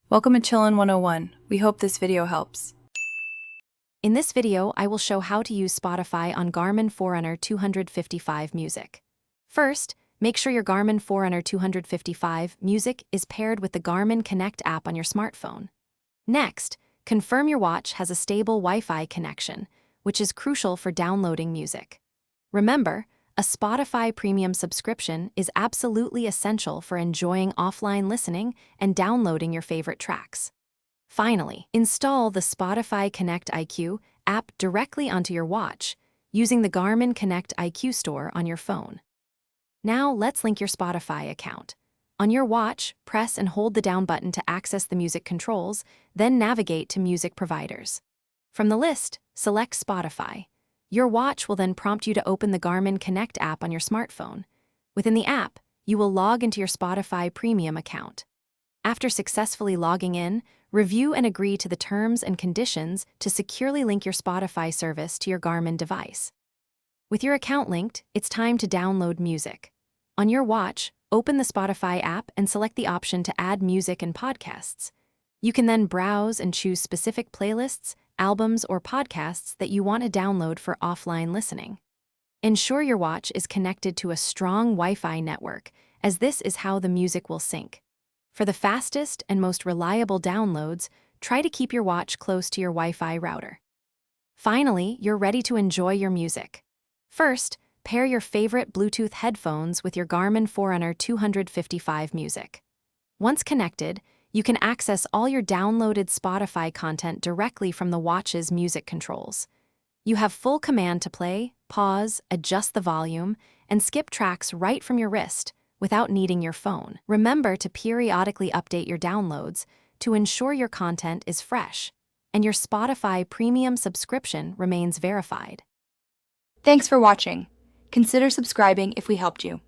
Welcome to Chillin' 101. We hope this video helps. In this video, I will show how to use Spotify on Garmin Forerunner 255 Music. First, make sure your Garmin Forerunner 255 Music is paired with the Garmin Connect app on your smartphone. Next, confirm your watch has a stable Wi-Fi connection, which is crucial for downloading music. Remember, a Spotify premium subscription is absolutely essential for enjoying offline listening and downloading your favorite tracks. Finally, install the Spotify Connect IQ app directly onto your watch using the Garmin Connect IQ store on your phone. Now let's link your Spotify account. On your watch, press and hold the down button to access the music controls, then navigate to music providers. From the list, select Spotify. Your watch will then prompt you to open the Garmin Connect app on your smartphone. Within the app, you will log into your Spotify Premium account. After successfully logging in, review and agree to the terms and conditions to securely link your Spotify service to your Garmin device. With your account linked, it's time to download music. On your watch, open the Spotify app and select the option to add music and podcasts. You can then browse and choose specific playlists, albums, or podcasts that you want to download for offline listening. Ensure your watch is connected to a strong Wi-Fi network, as this is how the music will sync. For the fastest and most reliable downloads, try to keep your watch close to your Wi-Fi router. Finally, you're ready to enjoy your music. First, pair your favorite Bluetooth headphones with your Garmin Forerunner 255 Music. Once connected, you can access all your downloaded Spotify content directly from the watch's music controls. You have full command to play, pause, adjust the volume, and skip tracks right from your wrist without needing your phone. Remember to periodically update your downloads to ensure your content is fresh and your Spotify premium subscription remains verified. Thanks for watching. Consider subscribing if we helped you.